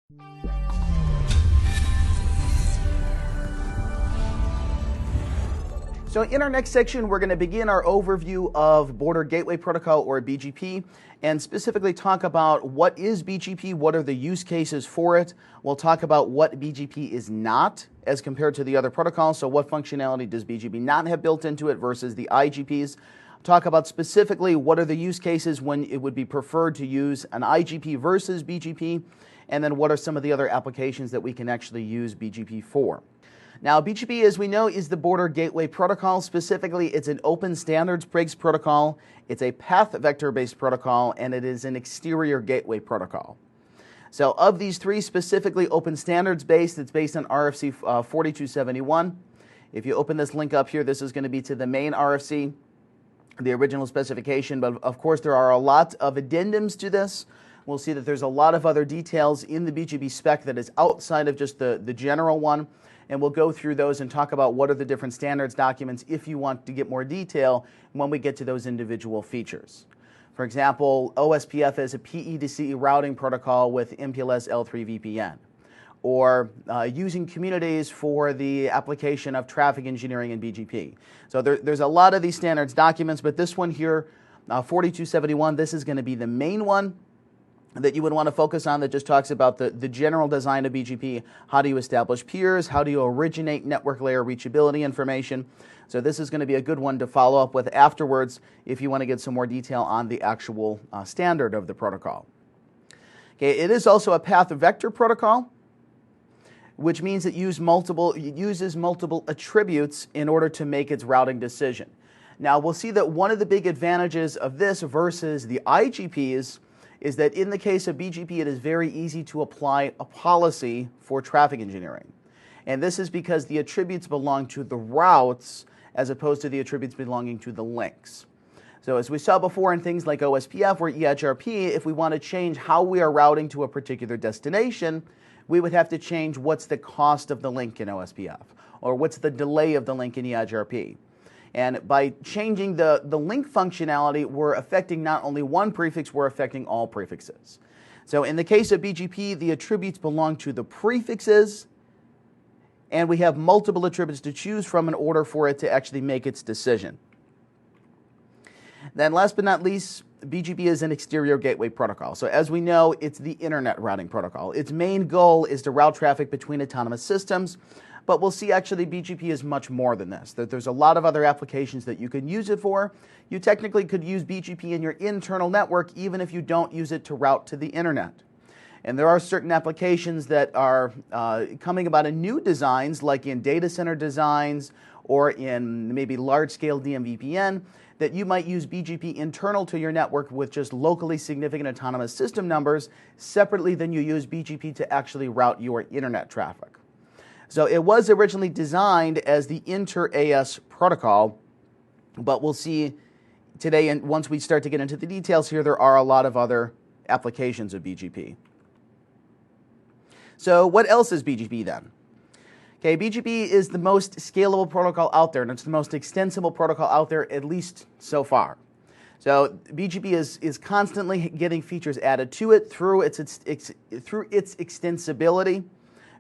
So in our next section, we're going to begin our overview of Border Gateway Protocol, or BGP, and specifically talk about what is BGP, what are the use cases for it. We'll talk about what BGP is not as compared to the other protocols. So what functionality does BGP not have built into it versus the IGPs. Talk about specifically what are the use cases when it would be preferred to use an IGP versus BGP, and then what are some of the other applications that we can actually use BGP for. Now, BGP, as we know, is the Border Gateway Protocol. Specifically, it's an open standards breaks protocol, it's a path vector-based protocol, and it is an exterior gateway protocol. So of these three, specifically open standards-based, it's based on rsv5. If you open this link up here, this is going to be to the main RFC, the original specification, but of course there are a lot of addendums to this. We'll see that there's a lot of other details in the BGP spec that is outside of just the general one. And we'll go through those and talk about what are the different standards documents if you want to get more detail when we get to those individual features. For example, OSPF is a PE to CE routing protocol with MPLS L3 VPN, or using communities for the application of traffic engineering in BGP. So there's a lot of these standards documents, but this one here, 4271, this is going to be the main one that you would want to focus on, that just talks about the general design of BGP. How do you establish peers? How do you originate network layer reachability information? So this is going to be a good one to follow up with afterwards if you want to get some more detail on the actual standard of the protocol. Okay, it is also a path vector protocol, which means it uses multiple attributes in order to make its routing decision. Now, we'll see that one of the big advantages of this versus the IGPs is that in the case of BGP, it is very easy to apply a policy for traffic engineering. And this is because the attributes belong to the routes as opposed to the attributes belonging to the links. So as we saw before in things like OSPF or EHRP, if we want to change how we are routing to a particular destination, we would have to change what's the cost of the link in OSPF, or what's the delay of the link in EHRP. And by changing the link functionality, we're affecting not only one prefix, we're affecting all prefixes. So in the case of BGP, the attributes belong to the prefixes, and we have multiple attributes to choose from in order for it to actually make its decision. Then last but not least, BGP is an exterior gateway protocol. So as we know, it's the internet routing protocol. Its main goal is to route traffic between autonomous systems. But we'll see actually BGP is much more than this, that there's a lot of other applications that you can use it for. You technically could use BGP in your internal network even if you don't use it to route to the internet. And there are certain applications that are coming about in new designs, like in data center designs or in maybe large-scale DMVPN, that you might use BGP internal to your network with just locally significant autonomous system numbers separately than you use BGP to actually route your internet traffic. So it was originally designed as the inter-AS protocol, but we'll see today, and once we start to get into the details here, there are a lot of other applications of BGP. So what else is BGP then? Okay, BGP is the most scalable protocol out there, and it's the most extensible protocol out there, at least so far. So BGP is constantly getting features added to it through its extensibility,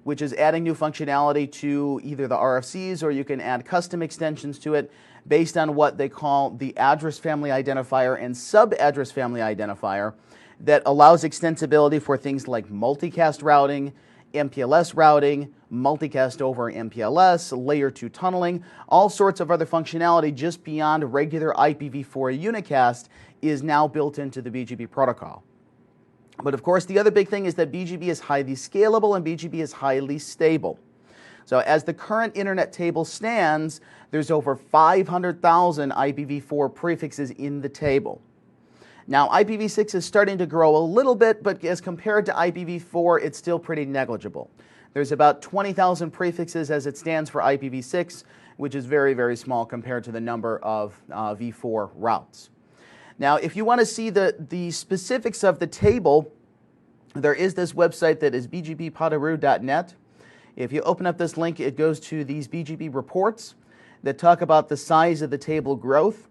which is adding new functionality to either the RFCs, or you can add custom extensions to it based on what they call the address family identifier and sub-address family identifier that allows extensibility for things like multicast routing, MPLS routing, multicast over MPLS, layer 2 tunneling, all sorts of other functionality just beyond regular IPv4 unicast is now built into the BGP protocol. But of course, the other big thing is that BGP is highly scalable and BGP is highly stable. So as the current internet table stands, there's over 500,000 IPv4 prefixes in the table. Now, IPv6 is starting to grow a little bit, but as compared to IPv4, it's still pretty negligible. There's about 20,000 prefixes as it stands for IPv6, which is very, very small compared to the number of v4 routes. Now, if you want to see the specifics of the table, there is this website that is bgppotaroo.net. If you open up this link, it goes to these BGP reports that talk about the size of the table growth.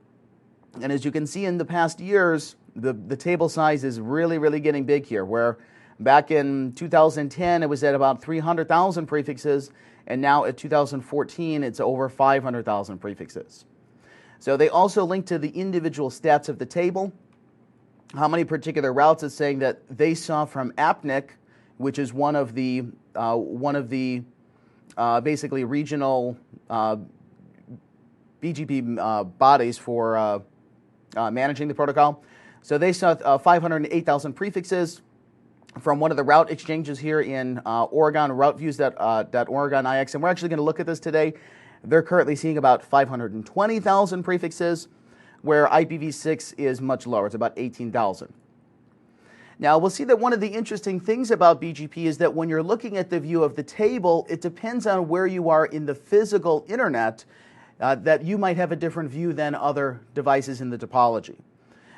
And as you can see in the past years, the table size is really, really getting big here, where Back in 2010, it was at about 300,000 prefixes, and now at 2014, it's over 500,000 prefixes. So they also link to the individual stats of the table, how many particular routes it's saying that they saw from APNIC, which is one of the basically regional BGP bodies for managing the protocol. So they saw 508,000 prefixes from one of the route exchanges here in Oregon, routeviews.oregon.ix, and we're actually going to look at this today. They're currently seeing about 520,000 prefixes, where IPv6 is much lower. It's about 18,000. Now, we'll see that one of the interesting things about BGP is that when you're looking at the view of the table, it depends on where you are in the physical internet, that you might have a different view than other devices in the topology.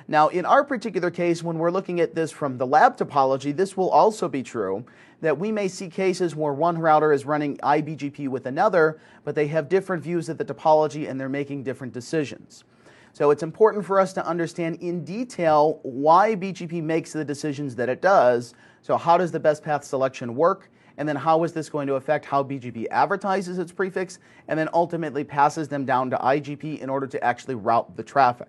Now, in our particular case, when we're looking at this from the lab topology, this will also be true, that we may see cases where one router is running iBGP with another, but they have different views of the topology and they're making different decisions. So it's important for us to understand in detail why BGP makes the decisions that it does. So how does the best path selection work? And then how is this going to affect how BGP advertises its prefix and then ultimately passes them down to IGP in order to actually route the traffic?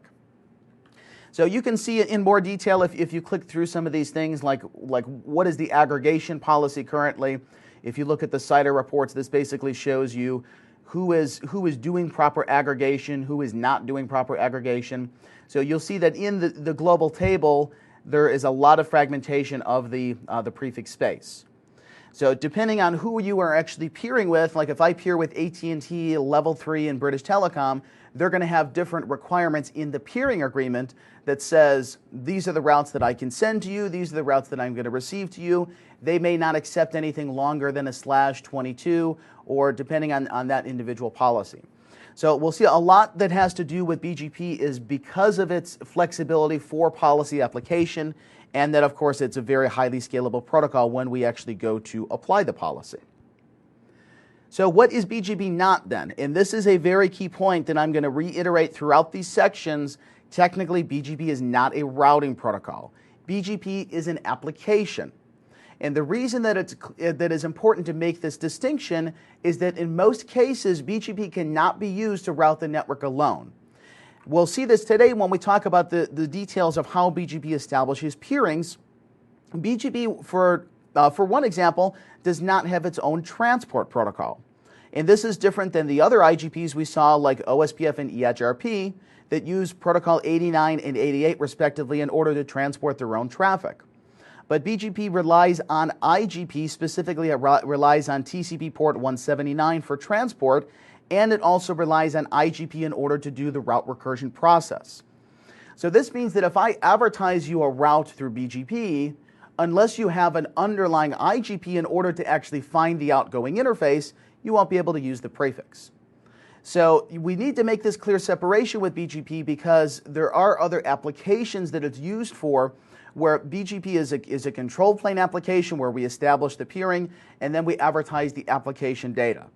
So you can see it in more detail if you click through some of these things, like what is the aggregation policy currently. If you look at the CIDR reports, this basically shows you who is doing proper aggregation, who is not doing proper aggregation. So you'll see that in the global table, there is a lot of fragmentation of the prefix space. So depending on who you are actually peering with, like if I peer with AT&T, Level 3, and British Telecom, they're going to have different requirements in the peering agreement that says, these are the routes that I can send to you, these are the routes that I'm going to receive to you. They may not accept anything longer than a /22, or depending on that individual policy. So we'll see a lot that has to do with BGP is because of its flexibility for policy application, and that, of course, it's a very highly scalable protocol when we actually go to apply the policy. So what is BGP not then? And this is a very key point that I'm going to reiterate throughout these sections. Technically, BGP is not a routing protocol. BGP is an application. And the reason that is important to make this distinction is that in most cases, BGP cannot be used to route the network alone. We'll see this today when we talk about the details of how BGP establishes peerings. BGP, for one example, does not have its own transport protocol. And this is different than the other IGPs we saw, like OSPF and EIGRP, that use protocol 89 and 88 respectively in order to transport their own traffic. But BGP relies on IGP, specifically it relies on TCP port 179 for transport, and it also relies on IGP in order to do the route recursion process. So this means that if I advertise you a route through BGP, unless you have an underlying IGP in order to actually find the outgoing interface, you won't be able to use the prefix. So we need to make this clear separation with BGP because there are other applications that it's used for where BGP is a control plane application where we establish the peering and then we advertise the application data.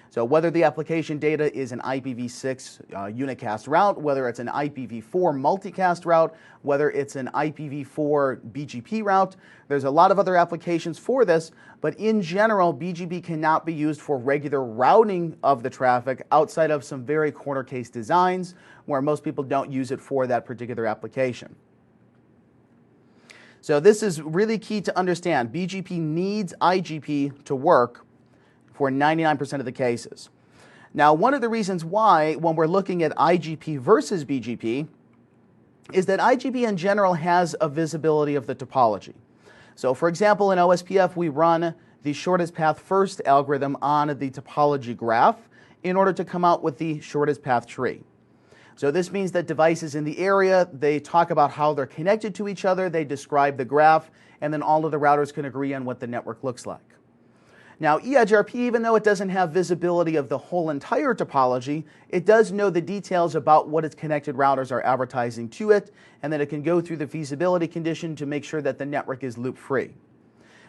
So whether the application data is an IPv6 unicast route, whether it's an IPv4 multicast route, whether it's an IPv4 BGP route, there's a lot of other applications for this, but in general, BGP cannot be used for regular routing of the traffic outside of some very corner case designs where most people don't use it for that particular application. So this is really key to understand. BGP needs IGP to work for 99% of the cases. Now, one of the reasons why, when we're looking at IGP versus BGP, is that IGP in general has a visibility of the topology. So, for example, in OSPF, we run the shortest path first algorithm on the topology graph in order to come out with the shortest path tree. So this means that devices in the area, they talk about how they're connected to each other, they describe the graph, and then all of the routers can agree on what the network looks like. Now, EIGRP, even though it doesn't have visibility of the whole entire topology, it does know the details about what its connected routers are advertising to it, and then it can go through the feasibility condition to make sure that the network is loop-free.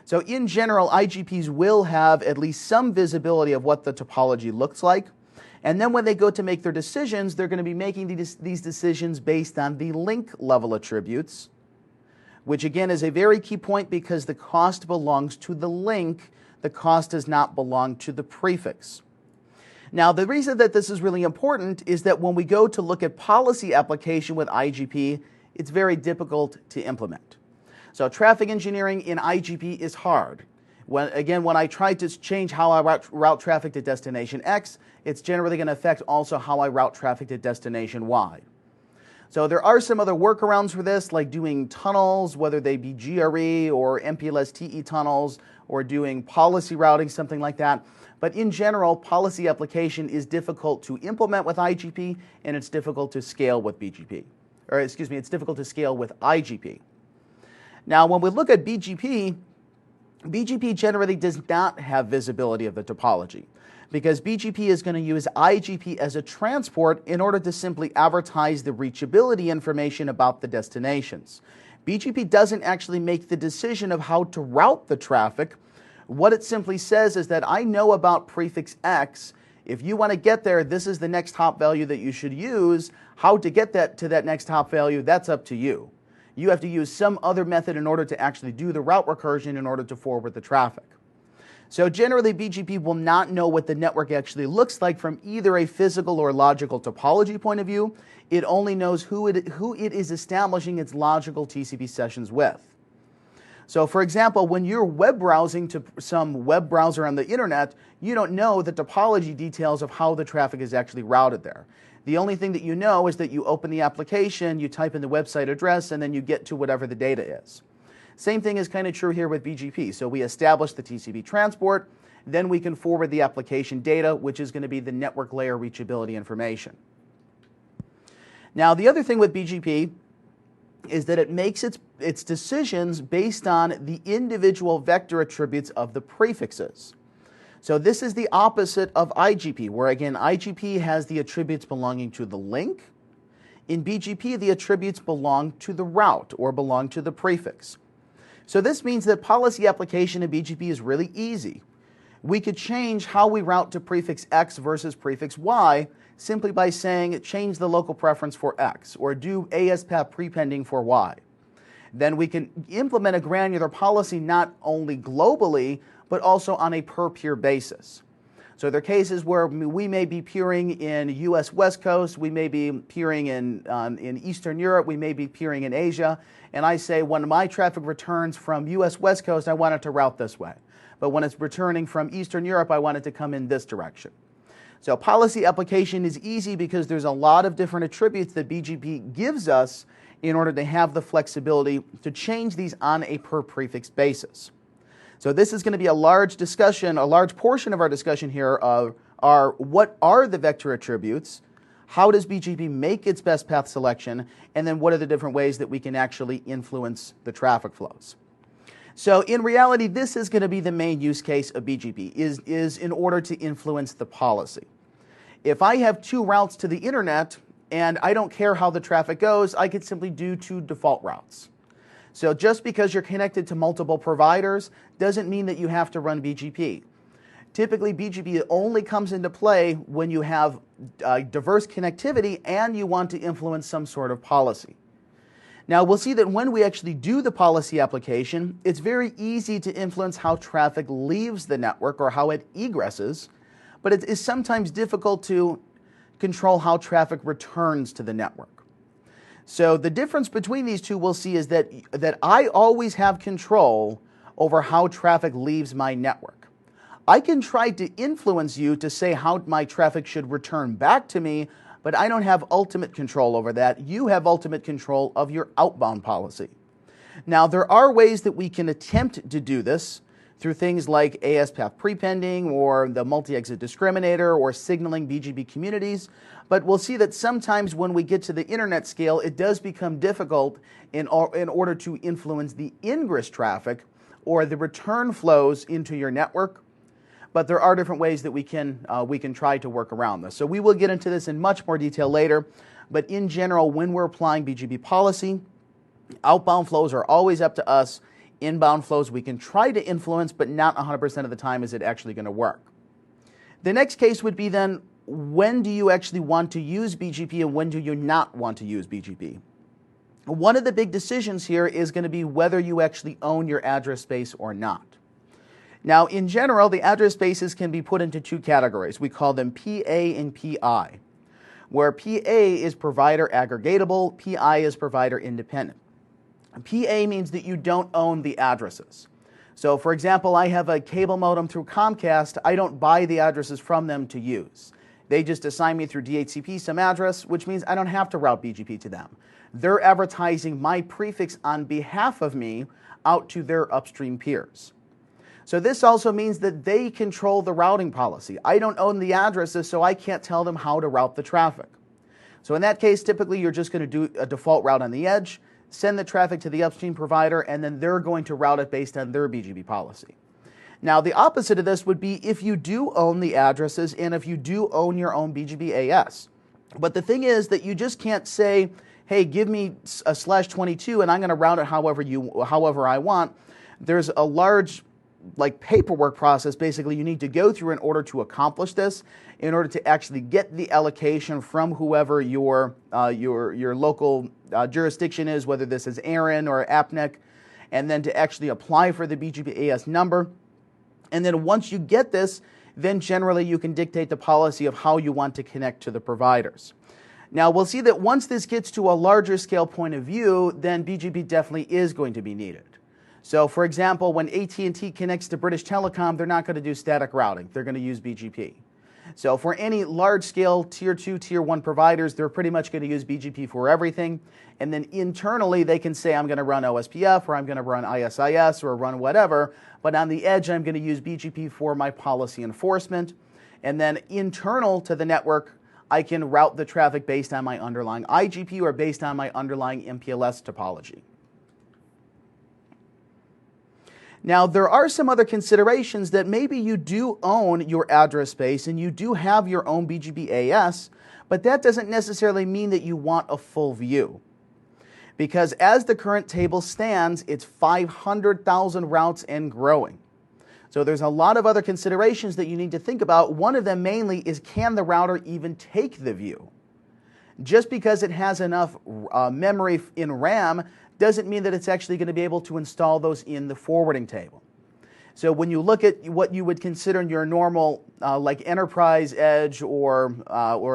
So in general, IGPs will have at least some visibility of what the topology looks like. And then when they go to make their decisions, they're going to be making these decisions based on the link level attributes, which again is a very key point because the cost belongs to the link. The cost does not belong to the prefix. Now, the reason that this is really important is that when we go to look at policy application with IGP, it's very difficult to implement. So traffic engineering in IGP is hard. When I try to change how I route traffic to destination X, it's generally going to affect also how I route traffic to destination Y. So there are some other workarounds for this, like doing tunnels, whether they be GRE or MPLS-TE tunnels, or doing policy routing, something like that. But in general, policy application is difficult to implement with IGP, and it's difficult to scale with BGP. Or excuse me, it's difficult to scale with IGP. Now, when we look at BGP, BGP generally does not have visibility of the topology, because BGP is going to use IGP as a transport in order to simply advertise the reachability information about the destinations. BGP doesn't actually make the decision of how to route the traffic. What it simply says is that I know about prefix X. If you want to get there, this is the next hop value that you should use. How to get that to that next hop value, that's up to you. You have to use some other method in order to actually do the route recursion in order to forward the traffic. So generally, BGP will not know what the network actually looks like from either a physical or logical topology point of view. It only knows who it is establishing its logical TCP sessions with. So for example, when you're web browsing to some web browser on the internet, you don't know the topology details of how the traffic is actually routed there. The only thing that you know is that you open the application, you type in the website address, and then you get to whatever the data is. Same thing is kind of true here with BGP. So we establish the TCP transport, then we can forward the application data, which is going to be the network layer reachability information. Now, the other thing with BGP is that it makes its decisions based on the individual vector attributes of the prefixes. So this is the opposite of IGP, where again, IGP has the attributes belonging to the link. In BGP, the attributes belong to the route or belong to the prefix. So this means that policy application in BGP is really easy. We could change how we route to prefix X versus prefix Y simply by saying change the local preference for X or do ASPAP prepending for Y. Then we can implement a granular policy not only globally, but also on a per peer basis. So there are cases where we may be peering in US West Coast, we may be peering in Eastern Europe, we may be peering in Asia, and I say when my traffic returns from US West Coast, I want it to route this way. But when it's returning from Eastern Europe, I want it to come in this direction. So policy application is easy because there's a lot of different attributes that BGP gives us in order to have the flexibility to change these on a per prefix basis. So this is going to be a large discussion, a large portion of our discussion here are what are the vector attributes, how does BGP make its best path selection, and then what are the different ways that we can actually influence the traffic flows. So in reality, this is going to be the main use case of BGP, is in order to influence the policy. If I have two routes to the internet and I don't care how the traffic goes, I could simply do two default routes. So just because you're connected to multiple providers doesn't mean that you have to run BGP. Typically, BGP only comes into play when you have diverse connectivity and you want to influence some sort of policy. Now, we'll see that when we actually do the policy application, it's very easy to influence how traffic leaves the network or how it egresses, but it is sometimes difficult to control how traffic returns to the network. So the difference between these two we'll see is that I always have control over how traffic leaves my network. I can try to influence you to say how my traffic should return back to me, but I don't have ultimate control over that. You have ultimate control of your outbound policy. Now, there are ways that we can attempt to do this through things like ASPAP prepending or the multi-exit discriminator or signaling BGP communities, but we'll see that sometimes when we get to the internet scale, it does become difficult in order to influence the ingress traffic or the return flows into your network. But there are different ways that we can try to work around this. So we will get into this in much more detail later, but in general, when we're applying BGP policy, outbound flows are always up to us. Inbound flows we can try to influence, but not 100% of the time is it actually going to work. The next case would be then, when do you actually want to use BGP and when do you not want to use BGP? One of the big decisions here is going to be whether you actually own your address space or not. Now, in general, the address spaces can be put into two categories. We call them PA and PI, where PA is provider aggregatable, PI is provider independent. PA means that you don't own the addresses. So, for example, I have a cable modem through Comcast. I don't buy the addresses from them to use. They just assign me through DHCP some address, which means I don't have to route BGP to them. They're advertising my prefix on behalf of me out to their upstream peers. So this also means that they control the routing policy. I don't own the addresses, so I can't tell them how to route the traffic. So in that case, typically you're just going to do a default route on the edge, send the traffic to the upstream provider, and then they're going to route it based on their BGP policy. Now, the opposite of this would be if you do own the addresses and if you do own your own BGP AS. But the thing is that you just can't say, hey, give me a /22 and I'm going to route it however I want. There's a large paperwork process basically you need to go through in order to accomplish this, in order to actually get the allocation from whoever your local jurisdiction is, whether this is ARIN or APNIC, and then to actually apply for the BGP AS number. And then once you get this, then generally you can dictate the policy of how you want to connect to the providers. Now, we'll see that once this gets to a larger scale point of view, then BGP definitely is going to be needed. So, for example, when AT&T connects to British Telecom, they're not going to do static routing. They're going to use BGP. So for any large-scale Tier 2, Tier 1 providers, they're pretty much going to use BGP for everything. And then internally, they can say, I'm going to run OSPF, or I'm going to run ISIS, or run whatever. But on the edge, I'm going to use BGP for my policy enforcement. And then internal to the network, I can route the traffic based on my underlying IGP or based on my underlying MPLS topology. Now, there are some other considerations that maybe you do own your address space and you do have your own BGP AS, but that doesn't necessarily mean that you want a full view. Because as the current table stands, it's 500,000 routes and growing. So there's a lot of other considerations that you need to think about. One of them mainly is, can the router even take the view? Just because it has enough memory in RAM doesn't mean that it's actually going to be able to install those in the forwarding table. So when you look at what you would consider your normal like enterprise edge or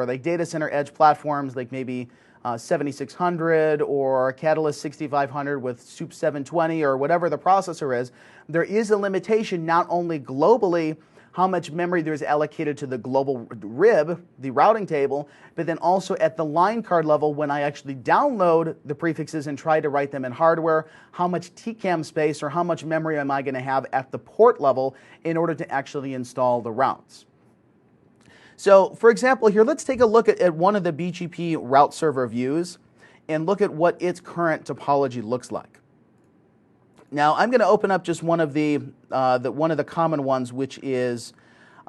like data center edge platforms, like maybe 7600 or Catalyst 6500 with SUP 720 or whatever the processor is, there is a limitation not only globally how much memory there's allocated to the global RIB, the routing table, but then also at the line card level when I actually download the prefixes and try to write them in hardware, how much TCAM space or how much memory am I going to have at the port level in order to actually install the routes. So for example here, let's take a look at one of the BGP route server views and look at what its current topology looks like. Now I'm going to open up just one of the common ones, which is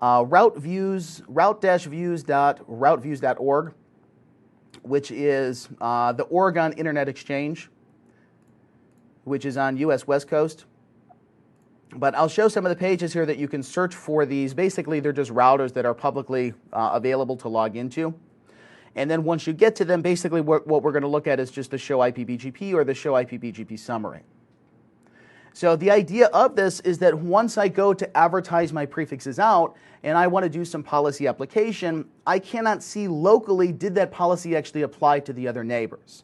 route-views.routeviews.org, which is the Oregon Internet Exchange, which is on U.S. West Coast. But I'll show some of the pages here that you can search for these. Basically, they're just routers that are publicly available to log into. And then once you get to them, basically what we're going to look at is just the show IPBGP or the show IPBGP summary. So the idea of this is that once I go to advertise my prefixes out and I want to do some policy application, I cannot see locally, did that policy actually apply to the other neighbors?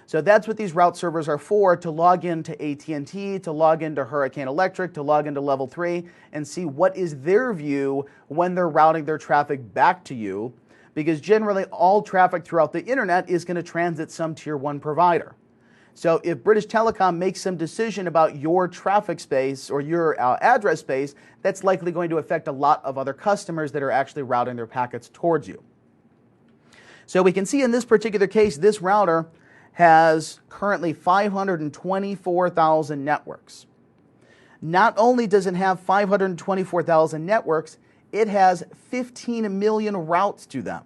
So that's what these route servers are for, to log into AT&T, to log into Hurricane Electric, to log into Level 3, and see what is their view when they're routing their traffic back to you, because generally all traffic throughout the internet is going to transit some Tier 1 provider. So if British Telecom makes some decision about your traffic space or your address space, that's likely going to affect a lot of other customers that are actually routing their packets towards you. So we can see in this particular case, this router has currently 524,000 networks. Not only does it have 524,000 networks, it has 15 million routes to them.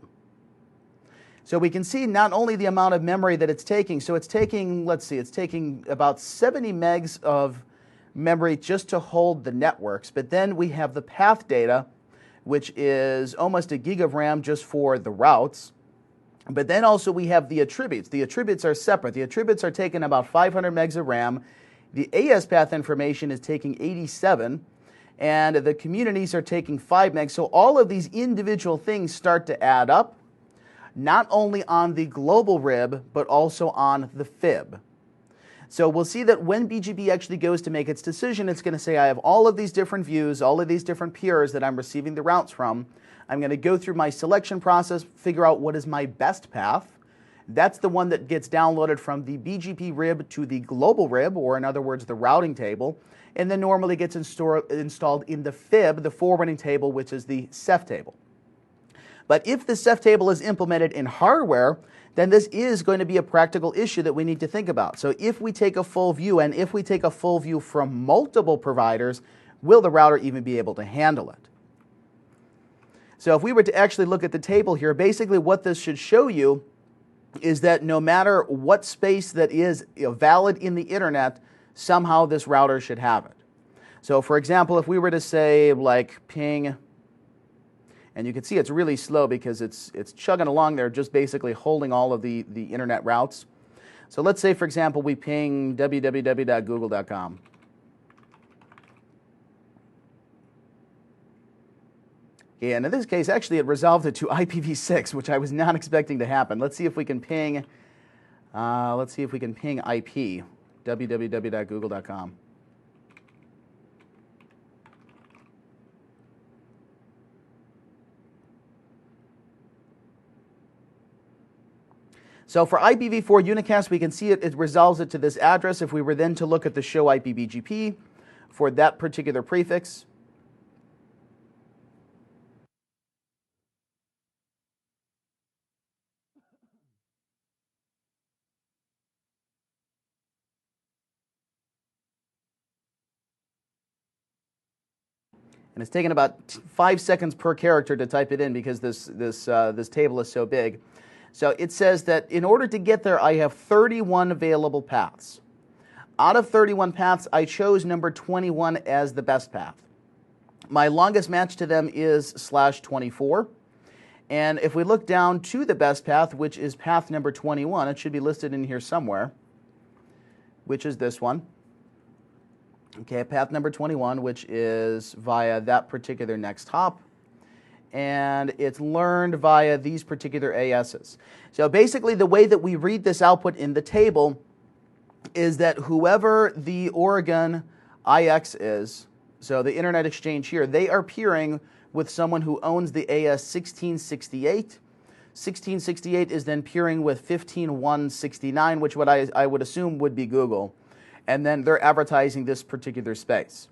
So we can see not only the amount of memory that it's taking, so it's taking, let's see, it's taking about 70 megs of memory just to hold the networks, but then we have the path data, which is almost a gig of RAM just for the routes. But then also we have the attributes. The attributes are separate. The attributes are taking about 500 megs of RAM. The AS path information is taking 87, and the communities are taking 5 megs. So all of these individual things start to add up, not only on the global RIB, but also on the FIB. So we'll see that when BGP actually goes to make its decision, it's going to say, I have all of these different views, all of these different peers that I'm receiving the routes from. I'm going to go through my selection process, figure out what is my best path. That's the one that gets downloaded from the BGP RIB to the global RIB, or in other words, the routing table, and then normally gets installed in the FIB, the forwarding table, which is the CEF table. But if the CEF table is implemented in hardware, then this is going to be a practical issue that we need to think about. So if we take a full view, and if we take a full view from multiple providers, will the router even be able to handle it? So if we were to actually look at the table here, basically what this should show you is that no matter what space that is valid in the internet, somehow this router should have it. So for example, if we were to say like ping, and you can see it's really slow because it's chugging along there, just basically holding all of the internet routes. So let's say, for example, we ping www.google.com. And in this case, actually, it resolved it to IPv6, which I was not expecting to happen. Let's see if we can ping. IP www.google.com. So for IPv4 unicast, we can see it resolves it to this address. If we were then to look at the show IPBGP for that particular prefix, and it's taken about 5 seconds per character to type it in because this table is so big. So it says that in order to get there, I have 31 available paths. Out of 31 paths, I chose number 21 as the best path. My longest match to them is /24. And if we look down to the best path, which is path number 21, it should be listed in here somewhere, which is this one. Okay, path number 21, which is via that particular next hop. And it's learned via these particular ASs. So basically the way that we read this output in the table is that whoever the Oregon IX is, so the Internet Exchange here, they are peering with someone who owns the AS 1668. 1668 is then peering with 15169, which I would assume would be Google. And then they're advertising this particular space.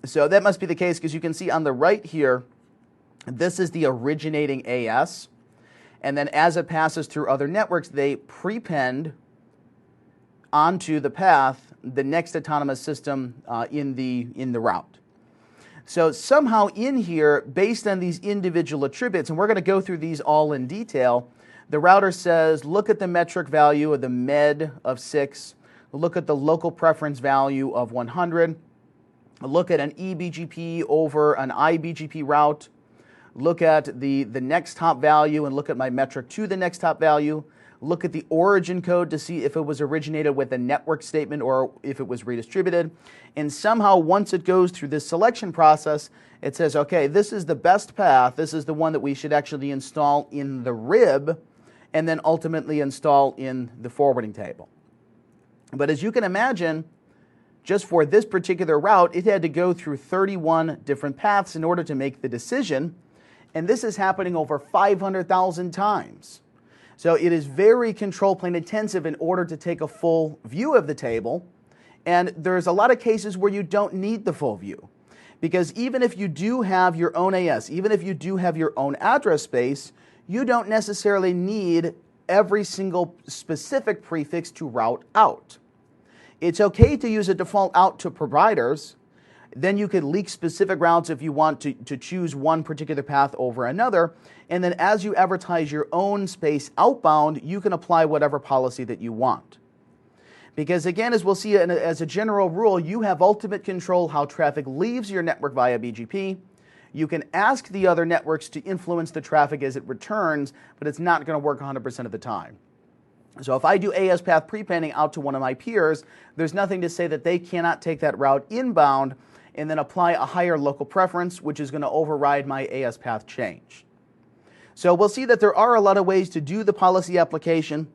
So that must be the case because you can see on the right here, this is the originating AS, and then as it passes through other networks, they prepend onto the path the next autonomous system in the route. So somehow in here, based on these individual attributes, and we're going to go through these all in detail, the router says, look at the metric value of the MED of 6, look at the local preference value of 100, look at an eBGP over an iBGP route, look at the next hop value and look at my metric to the next hop value, look at the origin code to see if it was originated with a network statement or if it was redistributed. And somehow once it goes through this selection process, it says, okay, this is the best path, this is the one that we should actually install in the RIB and then ultimately install in the forwarding table. But as you can imagine, just for this particular route, it had to go through 31 different paths in order to make the decision. And this is happening over 500,000 times. So it is very control plane intensive in order to take a full view of the table. And there's a lot of cases where you don't need the full view. Because even if you do have your own AS, even if you do have your own address space, you don't necessarily need every single specific prefix to route out. It's okay to use a default out to providers. Then you could leak specific routes if you want to choose one particular path over another. And then as you advertise your own space outbound, you can apply whatever policy that you want. Because again, as we'll see as a general rule, you have ultimate control how traffic leaves your network via BGP. You can ask the other networks to influence the traffic as it returns, but it's not going to work 100% of the time. So if I do AS path prepending out to one of my peers, there's nothing to say that they cannot take that route inbound and then apply a higher local preference, which is going to override my AS path change. So we'll see that there are a lot of ways to do the policy application,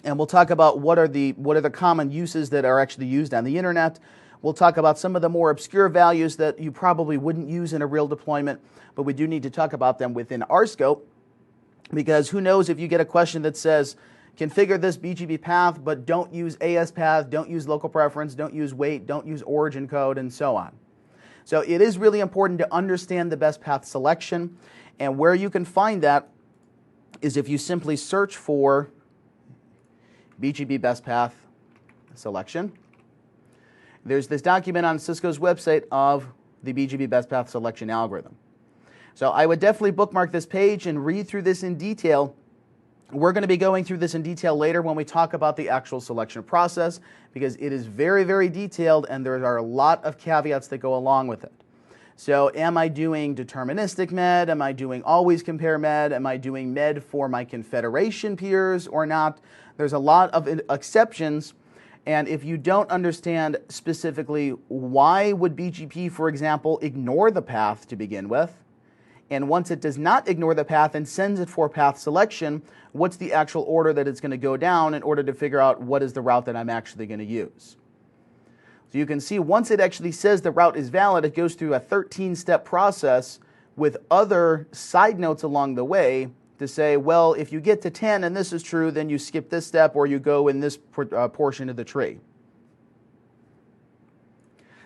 and we'll talk about what are the common uses that are actually used on the internet. We'll talk about some of the more obscure values that you probably wouldn't use in a real deployment, but we do need to talk about them within our scope, because who knows if you get a question that says, configure this BGP path, but don't use AS path, don't use local preference, don't use weight, don't use origin code, and so on. So it is really important to understand the best path selection, and where you can find that is if you simply search for BGP best path selection. There's this document on Cisco's website of the BGP best path selection algorithm. So I would definitely bookmark this page and read through this in detail. We're going to be going through this in detail later when we talk about the actual selection process, because it is very, very detailed and there are a lot of caveats that go along with it. So am I doing deterministic med? Am I doing always compare med? Am I doing med for my confederation peers or not? There's a lot of exceptions, and if you don't understand specifically why would BGP, for example, ignore the path to begin with, and once it does not ignore the path and sends it for path selection, what's the actual order that it's going to go down in order to figure out what is the route that I'm actually going to use. So you can see once it actually says the route is valid, it goes through a 13-step process with other side notes along the way to say, well, if you get to 10 and this is true, then you skip this step or you go in this portion of the tree.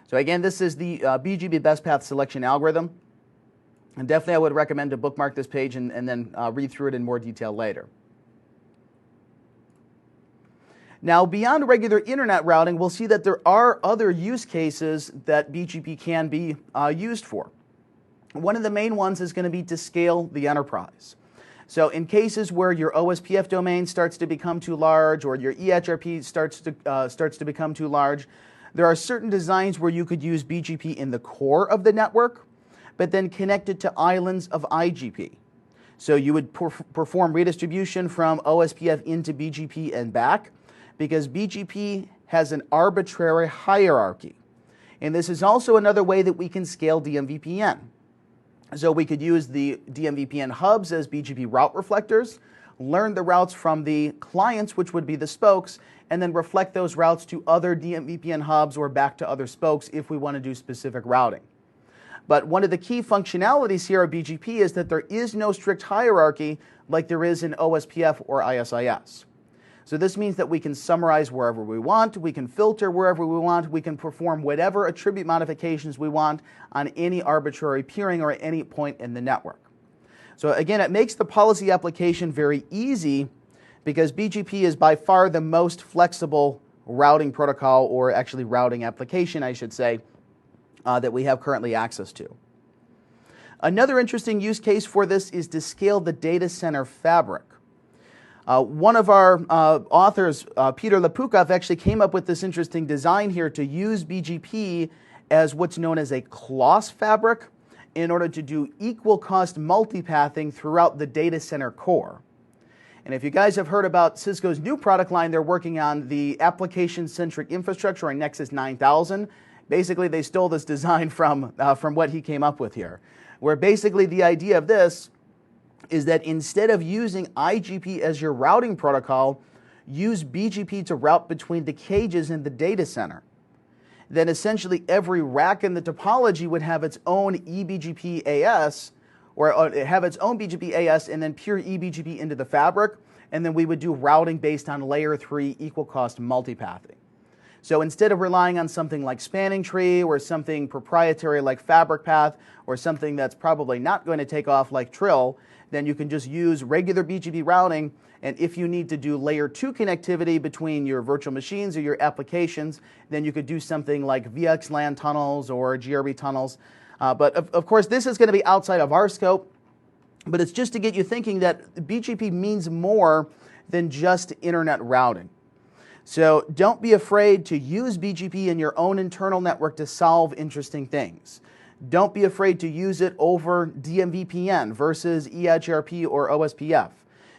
So again, this is the BGP best path selection algorithm. And definitely I would recommend to bookmark this page and then read through it in more detail later. Now, beyond regular internet routing, we'll see that there are other use cases that BGP can be used for. One of the main ones is going to be to scale the enterprise. So in cases where your OSPF domain starts to become too large or your EHRP starts to become too large, there are certain designs where you could use BGP in the core of the network, but then connect it to islands of IGP. So you would perform redistribution from OSPF into BGP and back, because BGP has an arbitrary hierarchy. And this is also another way that we can scale DMVPN. So we could use the DMVPN hubs as BGP route reflectors, learn the routes from the clients, which would be the spokes, and then reflect those routes to other DMVPN hubs or back to other spokes if we want to do specific routing. But one of the key functionalities here of BGP is that there is no strict hierarchy like there is in OSPF or ISIS. So this means that we can summarize wherever we want, we can filter wherever we want, we can perform whatever attribute modifications we want on any arbitrary peering or at any point in the network. So again, it makes the policy application very easy because BGP is by far the most flexible routing protocol, or actually routing application, I should say, that we have currently access to. Another interesting use case for this is to scale the data center fabric. One of our authors, Peter Lapukov, actually came up with this interesting design here to use BGP as what's known as a cloth fabric in order to do equal cost multipathing throughout the data center core. And if you guys have heard about Cisco's new product line, they're working on the application-centric infrastructure, or Nexus 9000. Basically, they stole this design from what he came up with here, where basically the idea of this is that instead of using IGP as your routing protocol, use BGP to route between the cages in the data center. Then essentially every rack in the topology would have its own eBGP AS, or have its own BGP AS and then pure eBGP into the fabric, and then we would do routing based on layer 3 equal cost multipathing. So instead of relying on something like spanning tree or something proprietary like fabric path or something that's probably not going to take off like Trill, then you can just use regular BGP routing, and if you need to do layer 2 connectivity between your virtual machines or your applications, then you could do something like VXLAN tunnels or GRB tunnels. But of course, this is going to be outside of our scope, but it's just to get you thinking that BGP means more than just internet routing. So don't be afraid to use BGP in your own internal network to solve interesting things. Don't be afraid to use it over DMVPN versus EIGRP or OSPF,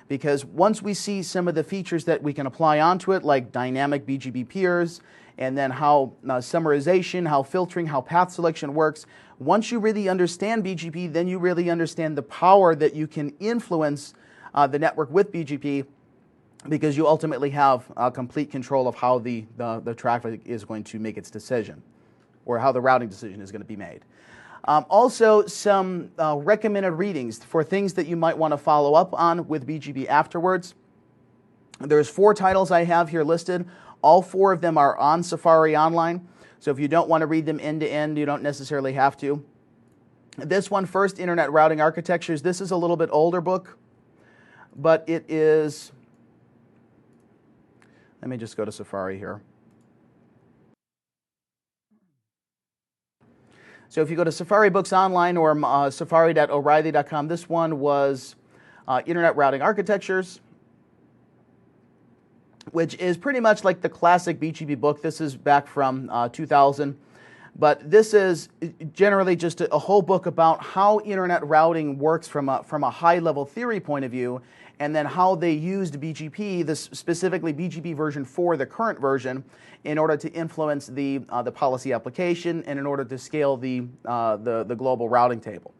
because once we see some of the features that we can apply onto it, like dynamic BGP peers, and then how summarization, how filtering, how path selection works, once you really understand BGP, then you really understand the power that you can influence the network with BGP, because you ultimately have complete control of how the traffic is going to make its decision, or how the routing decision is going to be made. Also, some recommended readings for things that you might want to follow up on with BGP afterwards. There's 4 titles I have here listed. All 4 of them are on Safari Online, so if you don't want to read them end to end, you don't necessarily have to. This one first, Internet Routing Architectures. This is a little bit older book, but it is... Let me just go to Safari here. So if you go to Safari Books Online or safari.o'reilly.com, this one was Internet Routing Architectures, which is pretty much like the classic BGP book. This is back from 2000. But this is generally just a whole book about how Internet routing works from a high-level theory point of view, and then how they used BGP, this specifically BGP version 4, the current version, in order to influence the policy application and in order to scale the global routing table.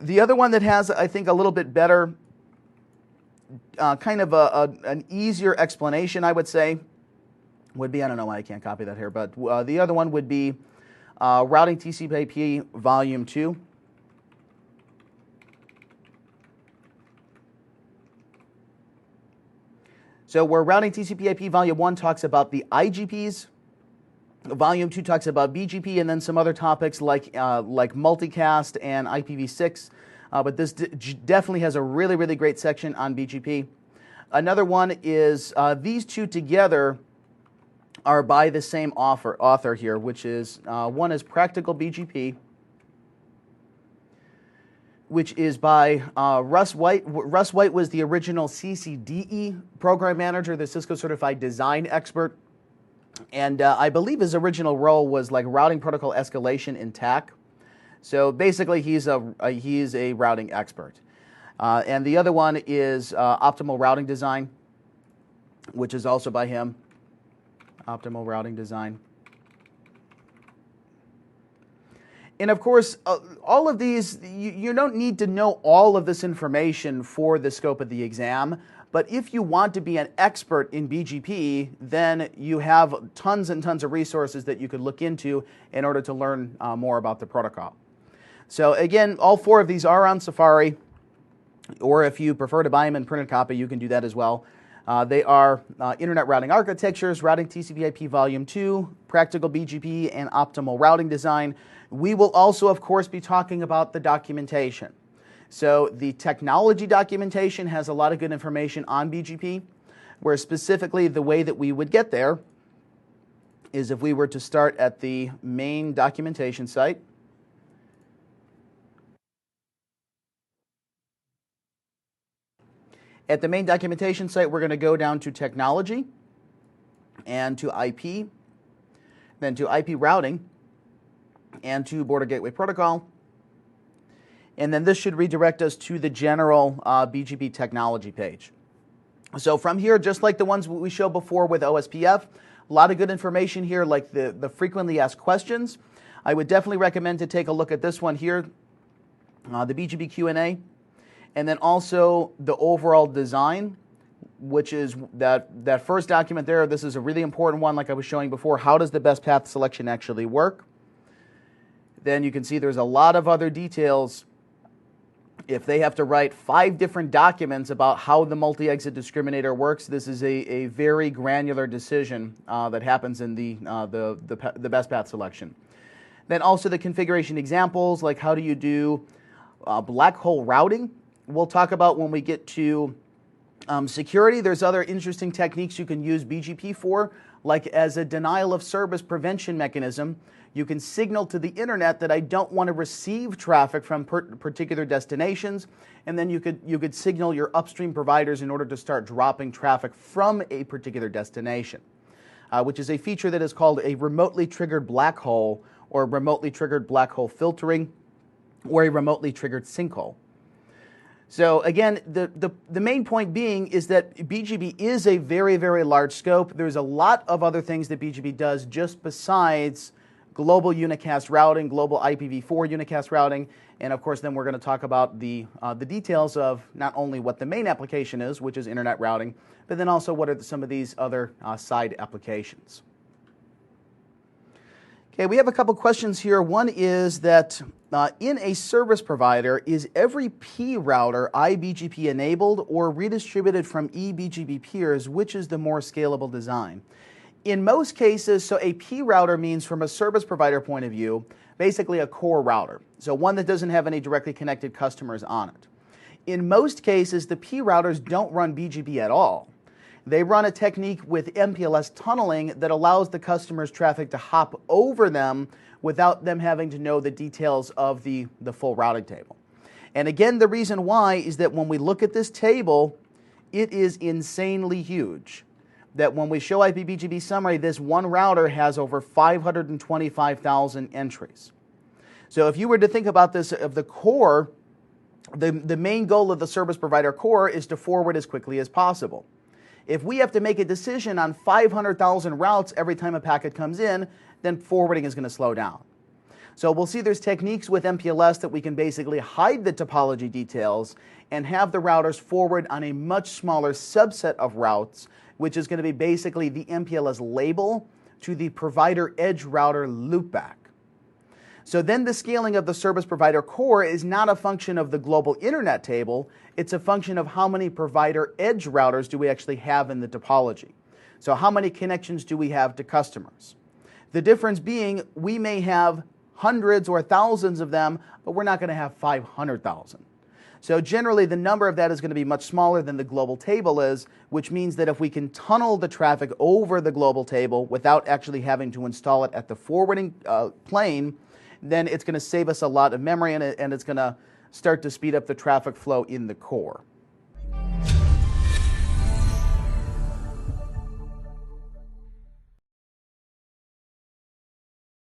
The other one that has, I think, a little bit better, kind of an easier explanation, I would say, would be, I don't know why I can't copy that here, but the other one would be Routing TCP/IP Volume 2. So where Routing TCP/IP Volume 1 talks about the IGPs, Volume 2 talks about BGP, and then some other topics like multicast and IPv6. But this definitely has a really, really great section on BGP. Another one is these two together are by the same author here, which is one is Practical BGP, which is by Russ White. Russ White was the original CCDE program manager, the Cisco Certified Design Expert. And I believe his original role was like routing protocol escalation in TAC. So basically, he's a routing expert. And the other one is Optimal Routing Design, which is also by him. Optimal Routing Design. And of course, all of these, you don't need to know all of this information for the scope of the exam. But if you want to be an expert in BGP, then you have tons and tons of resources that you could look into in order to learn more about the protocol. So again, all 4 of these are on Safari, or if you prefer to buy them in printed copy, you can do that as well. They are Internet Routing Architectures, Routing TCP/IP Volume 2, Practical BGP, and Optimal Routing Design. We will also, of course, be talking about the documentation. So the technology documentation has a lot of good information on BGP, where specifically the way that we would get there is if we were to start at the main documentation site. At the main documentation site, we're going to go down to technology and to IP, then to IP routing, and to Border Gateway Protocol. And then this should redirect us to the general BGP technology page. So from here, just like the ones we showed before with OSPF, a lot of good information here, like the frequently asked questions. I would definitely recommend to take a look at this one here, the BGP Q&A, and then also the overall design, which is that first document there. This is a really important one, like I was showing before. How does the best path selection actually work? Then you can see there's a lot of other details. If they have to write 5 different documents about how the multi-exit discriminator works, this is a very granular decision that happens in the best path selection. Then also the configuration examples, like how do you do black hole routing. We'll talk about when we get to security. There's other interesting techniques you can use BGP for, like as a denial of service prevention mechanism. You can signal to the internet that I don't want to receive traffic from particular destinations, and then you could signal your upstream providers in order to start dropping traffic from a particular destination, which is a feature that is called a remotely triggered black hole, or remotely triggered black hole filtering, or a remotely triggered sinkhole. So again, the main point being is that BGP is a very, very large scope. There's a lot of other things that BGP does just besides global unicast routing, global IPv4 unicast routing, and of course then we're going to talk about the details of not only what the main application is, which is internet routing, but then also what are some of these other side applications. Okay, we have a couple questions here. One is that in a service provider, is every P router iBGP enabled or redistributed from eBGP peers? Which is the more scalable design? In most cases, so a P router means from a service provider point of view, basically a core router. So one that doesn't have any directly connected customers on it. In most cases, the P routers don't run BGP at all. They run a technique with MPLS tunneling that allows the customer's traffic to hop over them without them having to know the details of the full routing table. And again, the reason why is that when we look at this table, it is insanely huge. That when we show IPBGP summary, this one router has over 525,000 entries. So if you were to think about this of the core, the main goal of the service provider core is to forward as quickly as possible. If we have to make a decision on 500,000 routes every time a packet comes in, then forwarding is going to slow down. So we'll see there's techniques with MPLS that we can basically hide the topology details and have the routers forward on a much smaller subset of routes, which is going to be basically the MPLS label to the provider edge router loopback. So then the scaling of the service provider core is not a function of the global internet table, it's a function of how many provider edge routers do we actually have in the topology. So how many connections do we have to customers? The difference being we may have hundreds or thousands of them, but we're not going to have 500,000. So generally the number of that is going to be much smaller than the global table is, which means that if we can tunnel the traffic over the global table without actually having to install it at the forwarding plane, then it's going to save us a lot of memory and it's going to start to speed up the traffic flow in the core.